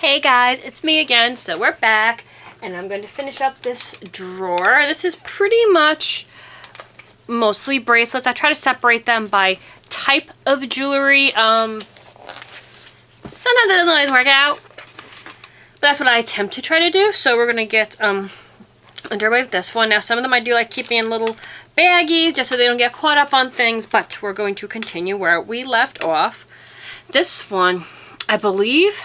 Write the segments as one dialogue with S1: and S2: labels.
S1: Hey guys, it's me again. So we're back and I'm going to finish up this drawer. This is pretty much mostly bracelets. I try to separate them by type of jewelry. Sometimes it doesn't always work out, but that's what I attempt to try to do. So we're going to get underway with this one. Now some of them I do like keeping in little baggies just so they don't get caught up on things, but we're going to continue where we left off. This one, I believe,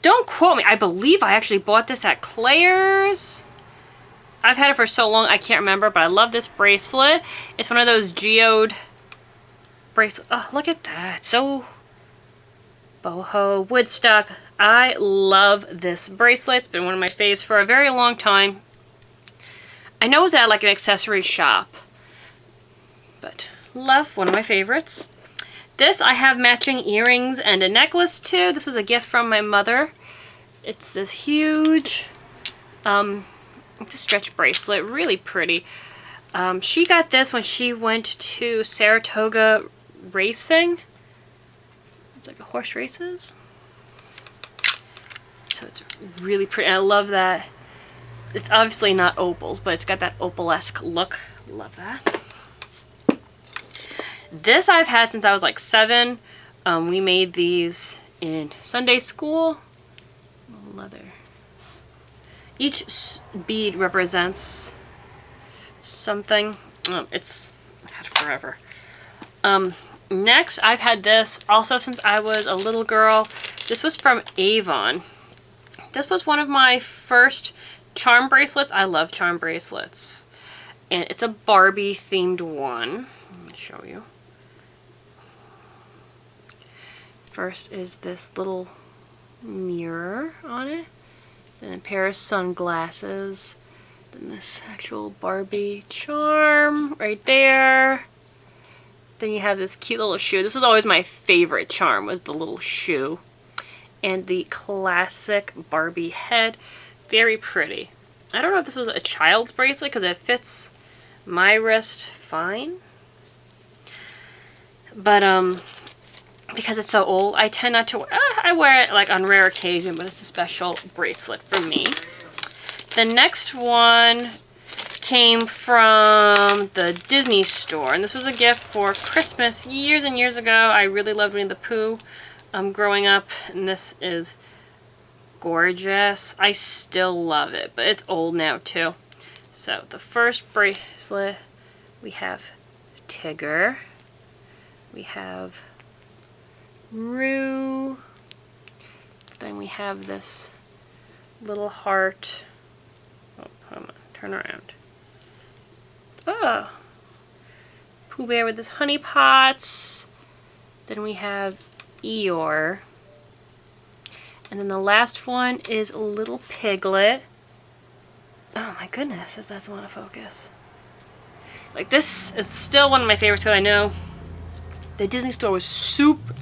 S1: don't quote me, I believe I actually bought this at Claire's. I've had it for so long I can't remember, but I love this bracelet. It's one of those geode bracelets. Oh, look at that. So boho, Woodstock. I love this bracelet. It's been one of my faves for a very long time. I know it was at like an accessory shop, but love, one of my favorites. This, I have matching earrings and a necklace to. This was a gift from my mother. It's this huge, it's a stretch bracelet, really pretty. She got this when she went to Saratoga racing. It's like a horse races. So it's really pretty. I love that. It's obviously not opals, but it's got that opal-esque look. Love that. This I've had since I was like 7. We made these in Sunday school. Leather. Each bead represents something. I've had it forever. Next, I've had this also since I was a little girl. This was from Avon. This was one of my first charm bracelets. I love charm bracelets. And it's a Barbie themed one. Let me show you. First is this little mirror on it, then a pair of sunglasses, then this actual Barbie charm right there. Then you have this cute little shoe. This was always my favorite charm, was the little shoe. And the classic Barbie head. Very pretty. I don't know if this was a child's bracelet because it fits my wrist fine. But because it's so old, I tend not to wear I wear it like on rare occasion, but it's a special bracelet for me. The next one came from the Disney store, and this was a gift for Christmas years and years ago. I really loved Winnie the Pooh growing up, and this is gorgeous. I still love it, but it's old now too. So the first bracelet, we have Tigger, we have Rue, then we have this little heart. Oh, hold on, turn around. Oh, Pooh Bear with his honey pots. Then we have Eeyore. And then the last one is a little piglet. Oh my goodness, it doesn't want to focus. Like, this is still one of my favorites, because I know the Disney store was super,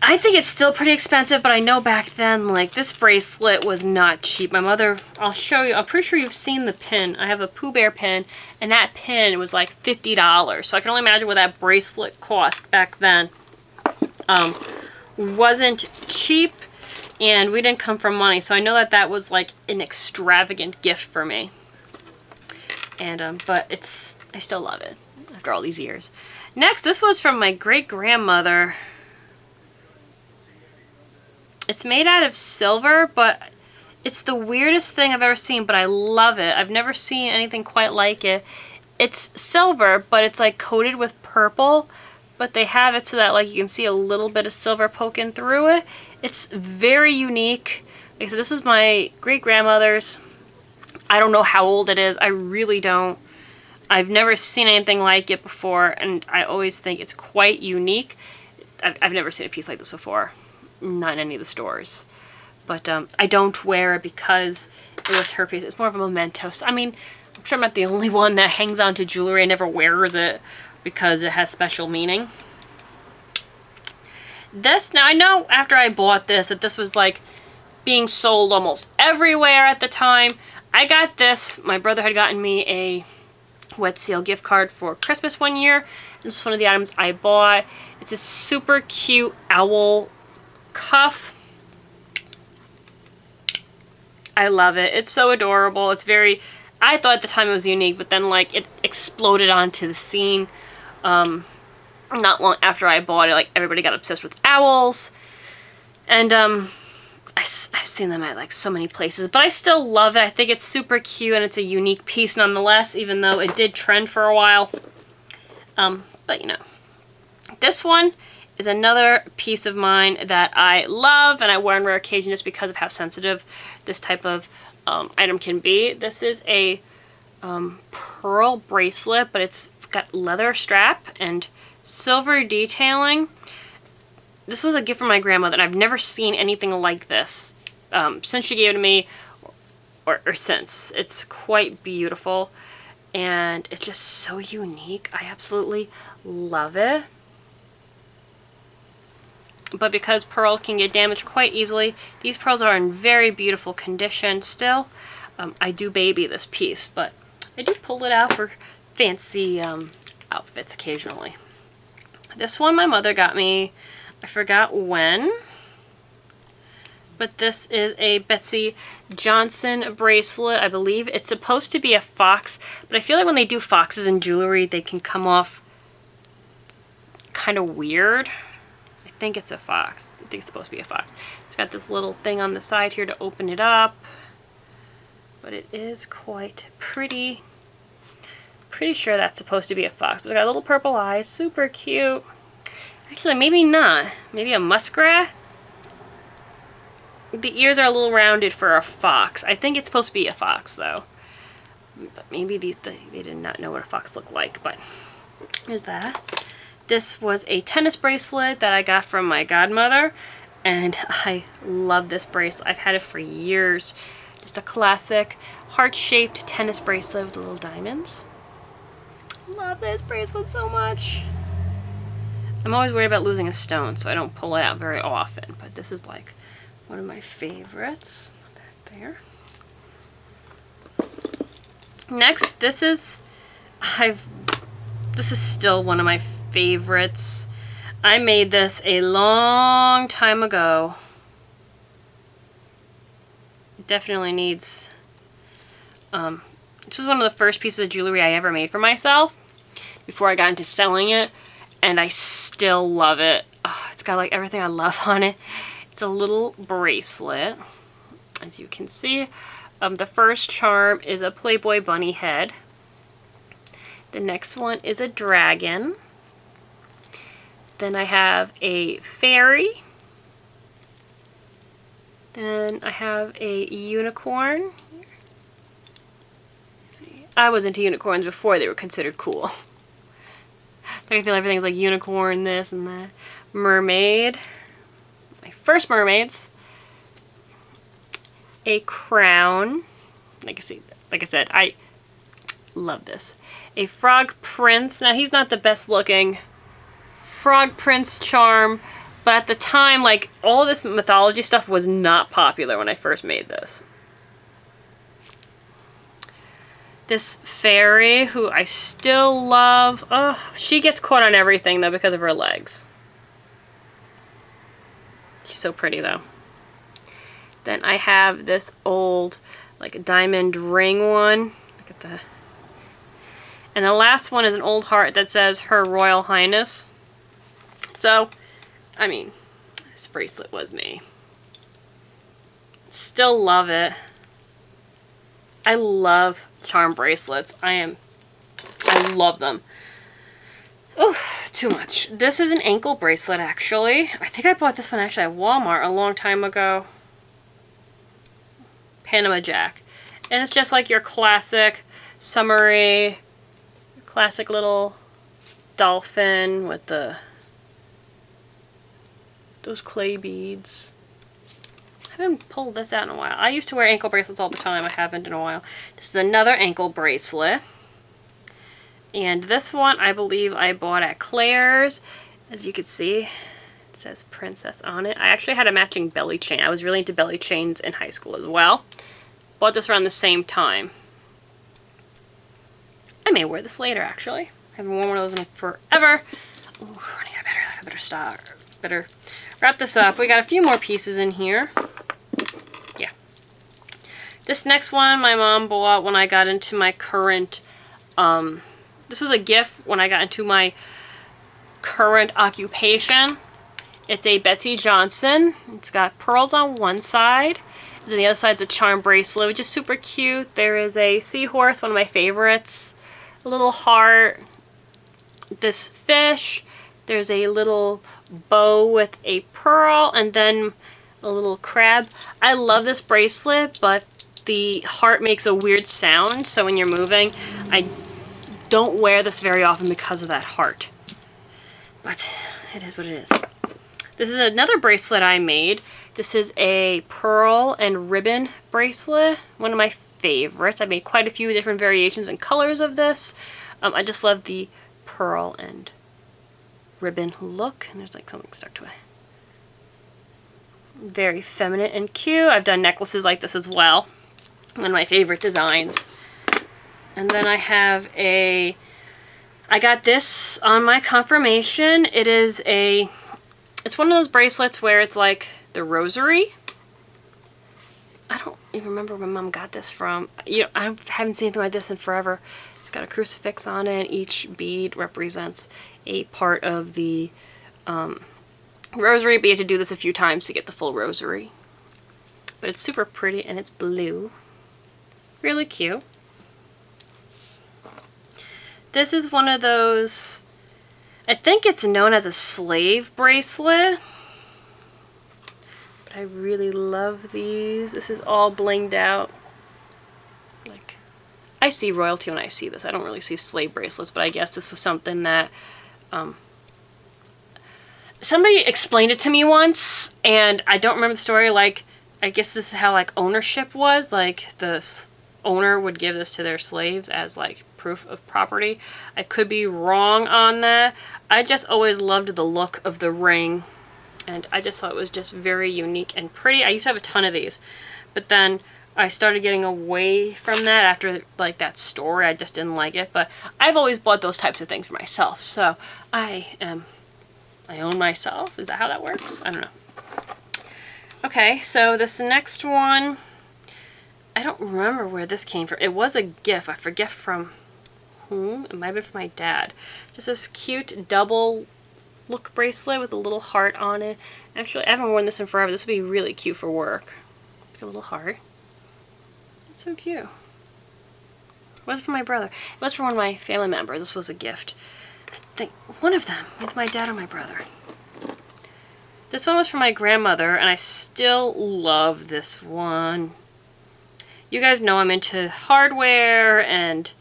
S1: I think it's still pretty expensive, but I know back then, like, this bracelet was not cheap. My mother, I'll show you, I'm pretty sure you've seen the pin. I have a Pooh Bear pin, and that pin was like $50. So I can only imagine what that bracelet cost back then. Wasn't cheap, and we didn't come from money, so I know that that was like an extravagant gift for me. And, but I still love it after all these years. Next, this was from my great-grandmother. It's made out of silver, but it's the weirdest thing I've ever seen, but I love it. I've never seen anything quite like it. It's silver, but it's like coated with purple, but they have it so that like you can see a little bit of silver poking through it. It's very unique. Like I said, this is my great-grandmother's. I don't know how old it is. I really don't. I've never seen anything like it before, and I always think it's quite unique. I've never seen a piece like this before. Not in any of the stores. But I don't wear it because it was her piece. It's more of a memento. So, I mean, I'm sure I'm not the only one that hangs on to jewelry and never wears it because it has special meaning. This, now I know after I bought this that this was like being sold almost everywhere at the time. I got this. My brother had gotten me a Wet Seal gift card for Christmas one year, This is one of the items I bought. It's a super cute owl cuff. I love it. It's so adorable. It's very, I thought at the time it was unique, but then like it exploded onto the scene. Not long after I bought it, like everybody got obsessed with owls. And I've seen them at like so many places, but I still love it. I think it's super cute and it's a unique piece nonetheless, even though it did trend for a while. But you know, this one is another piece of mine that I love and I wear on rare occasion just because of how sensitive this type of item can be. This is a pearl bracelet, but it's got leather strap and silver detailing. This was a gift from my grandmother, and I've never seen anything like this since she gave it to me, or since. It's quite beautiful, and it's just so unique. I absolutely love it. But because pearls can get damaged quite easily, these pearls are in very beautiful condition still. I do baby this piece, but I do pull it out for fancy outfits occasionally. This one my mother got me, I forgot when, but this is a Betsy Johnson bracelet. I believe it's supposed to be a fox, but I feel like when they do foxes in jewelry, they can come off kind of weird. I think it's a fox. I think it's supposed to be a fox. It's got this little thing on the side here to open it up, but it is quite pretty. Pretty sure that's supposed to be a fox, but it's got little purple eyes, super cute. Actually, maybe not. Maybe a muskrat? The ears are a little rounded for a fox. I think it's supposed to be a fox, though. But maybe they did not know what a fox looked like, but here's that. This was a tennis bracelet that I got from my godmother, and I love this bracelet. I've had it for years. Just a classic heart-shaped tennis bracelet with little diamonds. Love this bracelet so much. I'm always worried about losing a stone, so I don't pull it out very often, but this is like one of my favorites. Back there. Next, this is still one of my favorites. I made this a long time ago. It definitely needs this was one of the first pieces of jewelry I ever made for myself before I got into selling it, and I still love it. Oh, it's got like everything I love on it. It's a little bracelet, as you can see. The first charm is a Playboy bunny head. The next one is a dragon. Then I have a fairy. Then I have a unicorn. I was into unicorns before they were considered cool. I feel everything's like unicorn, this and that. Mermaid. My first mermaids. A crown. Like I said, I love this. A frog prince. Now he's not the best looking frog prince charm, but at the time, like, all of this mythology stuff was not popular when I first made this. This fairy, who I still love. Oh, she gets caught on everything, though, because of her legs. She's so pretty, though. Then I have this old, like, diamond ring one. Look at that. And the last one is an old heart that says, Her Royal Highness. So, I mean, this bracelet was me. Still love it. I love charm bracelets. I love them. Oh, too much. This is an ankle bracelet, actually. I think I bought this one actually at Walmart a long time ago. Panama Jack. And it's just like your classic summery, classic little dolphin with those clay beads. I haven't pulled this out in a while. I used to wear ankle bracelets all the time. I haven't in a while. This is another ankle bracelet. And this one, I believe I bought at Claire's. As you can see, it says Princess on it. I actually had a matching belly chain. I was really into belly chains in high school as well. Bought this around the same time. I may wear this later, actually. Haven't worn one of those in forever. Ooh, I better stop. Better wrap this up. We got a few more pieces in here. Yeah. This next one my mom bought when I got into my current, this was a gift when I got into my current occupation. It's a Betsy Johnson. It's got pearls on one side, and then the other side's a charm bracelet, which is super cute. There is a seahorse, one of my favorites, a little heart, this fish, there's a little bow with a pearl, and then a little crab. I love this bracelet, but the heart makes a weird sound, so when you're moving, I don't wear this very often because of that heart. But it is what it is. This is another bracelet I made. This is a pearl and ribbon bracelet, one of my favorites. I made quite a few different variations and colors of this. I just love the pearl and ribbon look, and there's like something stuck to it. Very feminine and cute. I've done necklaces like this as well. One of my favorite designs. And then I have I got this on my confirmation. It's one of those bracelets where it's like the rosary. I don't even remember where Mom got this from. You know, I haven't seen anything like this in forever. It's got a crucifix on it, and each bead represents a part of the rosary, but you have to do this a few times to get the full rosary. But it's super pretty, and it's blue. Really cute. This is one of those, I think it's known as a slave bracelet. But I really love these. This is all blinged out. Like, I see royalty when I see this. I don't really see slave bracelets, but I guess this was something that somebody explained it to me once, and I don't remember the story. Like, I guess this is how like ownership was. Like, the owner would give this to their slaves as like proof of property. I could be wrong on that. I just always loved the look of the ring, and I just thought it was just very unique and pretty. I used to have a ton of these, but then I started getting away from that after like that story. I just didn't like it, but I've always bought those types of things for myself, so I own myself. Is that how that works? I don't know. Okay, so this next one, I don't remember where this came from. It was a gift. I forget from whom. It might have been from my dad. Just this cute double look bracelet with a little heart on it. Actually, I haven't worn this in forever. This would be really cute for work. A little heart. It's so cute. It wasn't from my brother. It was from one of my family members. This was a gift. I think one of them. It's my dad or my brother. This one was from my grandmother, and I still love this one. You guys know I'm into hardware, and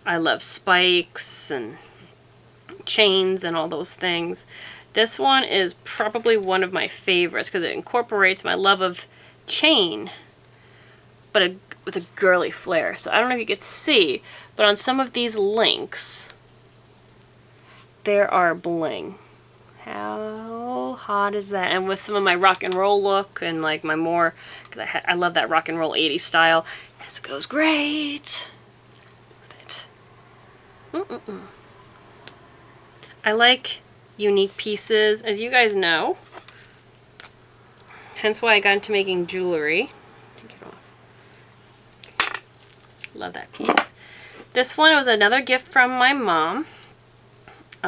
S1: I love spikes and chains and all those things. This one is probably one of my favorites because it incorporates my love of chain, but with a girly flair. So I don't know if you could see, but on some of these links, there are bling. How hot is that? And with some of my rock and roll look and like my more, because I love that rock and roll 80s style. This goes great. I like unique pieces, as you guys know. Hence why I got into making jewelry. Take it off. Love that piece. This one was another gift from my mom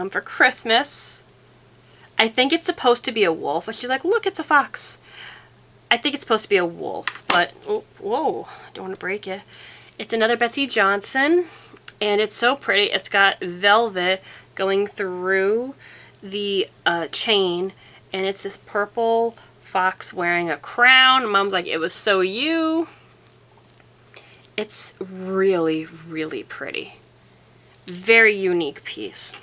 S1: for Christmas. I think it's supposed to be a wolf, but she's like, look, it's a fox. I think it's supposed to be a wolf, but, oh, whoa, don't want to break it. It's another Betsy Johnson, and it's so pretty. It's got velvet going through the chain, and it's this purple fox wearing a crown. Mom's like, it was so you. It's really, really pretty. Very unique piece.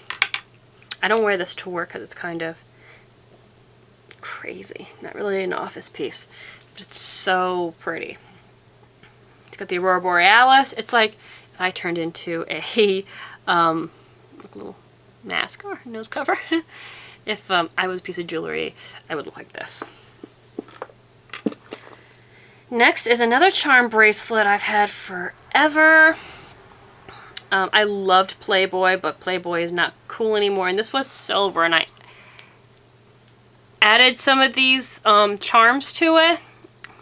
S1: I don't wear this to work because it's kind of crazy. Not really an office piece, but it's so pretty. It's got the Aurora Borealis. It's like if I turned into a little mask or nose cover. If I was a piece of jewelry, I would look like this. Next is another charm bracelet I've had forever. I loved Playboy, but Playboy is not cool anymore. And this was silver, and I added some of these charms to it,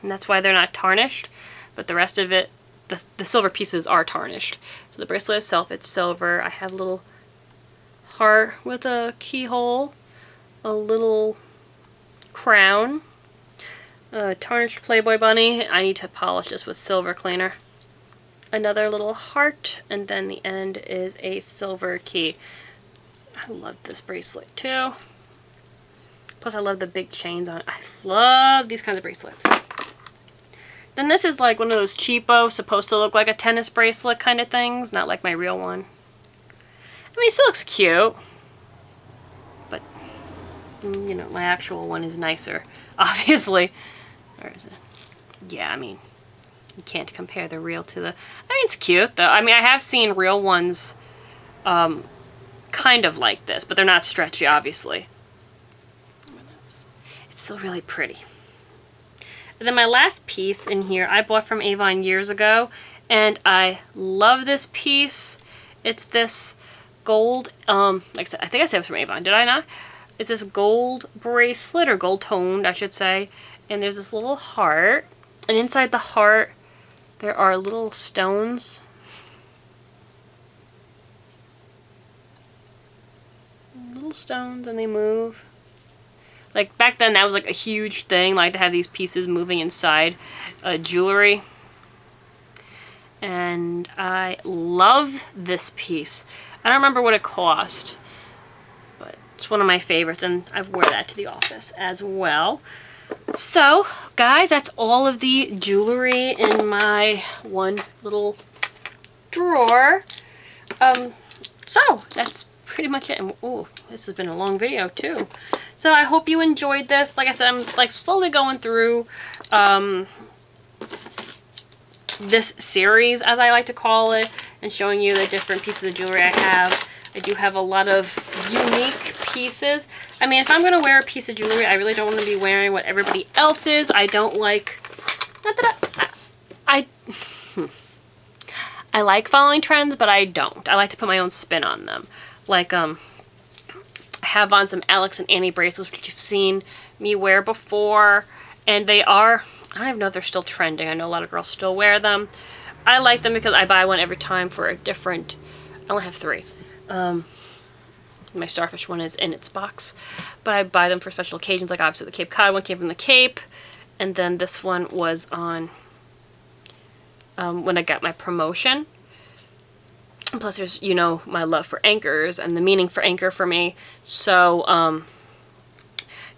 S1: and that's why they're not tarnished. But the rest of it, the silver pieces are tarnished. So the bracelet itself, it's silver. I have a little heart with a keyhole, a little crown, a tarnished Playboy bunny. I need to polish this with silver cleaner. Another little heart, and then the end is a silver key. I love this bracelet too. Plus I love the big chains on it. I love these kinds of bracelets. Then this is like one of those cheapo, supposed to look like a tennis bracelet kind of things, not like my real one. I mean, it still looks cute, but you know, my actual one is nicer, obviously. Or is it? Yeah, I mean, you can't compare the real to the... I mean, it's cute, though. I mean, I have seen real ones kind of like this, but they're not stretchy, obviously. It's still really pretty. And then my last piece in here, I bought from Avon years ago, and I love this piece. It's this gold, like I said, I think I said it was from Avon, did I not? It's this gold bracelet, or gold toned, I should say, and there's this little heart, and inside the heart, there are little stones. Little stones, and they move. Like, back then, that was like a huge thing, like to have these pieces moving inside jewelry. And I love this piece. I don't remember what it cost, but it's one of my favorites, and I wore that to the office as well. So, guys, that's all of the jewelry in my one little drawer. So, that's pretty much it. And, ooh, this has been a long video, too. So, I hope you enjoyed this. Like I said, I'm, like, slowly going through, this series, as I like to call it, and showing you the different pieces of jewelry I have. I do have a lot of unique pieces. I mean, if I'm going to wear a piece of jewelry, I really don't want to be wearing what everybody else is. I don't like... Not that I like following trends, but I don't. I like to put my own spin on them. Like, I have on some Alex and Annie bracelets, which you've seen me wear before. And they are... I don't even know if they're still trending. I know a lot of girls still wear them. I like them because I buy one every time for a different... I only have 3. My starfish one is in its box, but I buy them for special occasions. Like, obviously the Cape Cod one came from the Cape, and then this one was on when I got my promotion. And plus there's, you know, my love for anchors and the meaning for anchor for me. So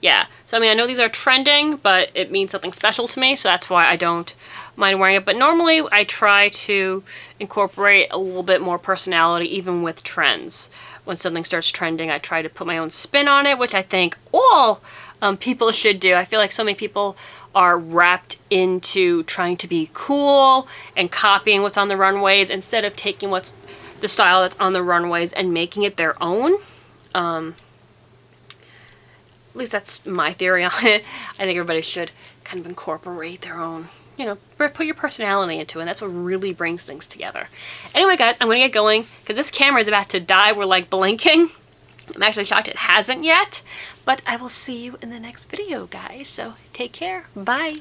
S1: yeah, so I mean, I know these are trending, but it means something special to me, so that's why I don't mind wearing it. But normally I try to incorporate a little bit more personality even with trends. When something starts trending, I try to put my own spin on it, which I think all people should do. I feel like so many people are wrapped into trying to be cool and copying what's on the runways instead of taking what's the style that's on the runways and making it their own. At least that's my theory on it. I think everybody should kind of incorporate their own, you know, put your personality into it. And that's what really brings things together. Anyway, guys, I'm going to get going because this camera is about to die. We're like blinking. I'm actually shocked it hasn't yet. But I will see you in the next video, guys. So take care. Bye.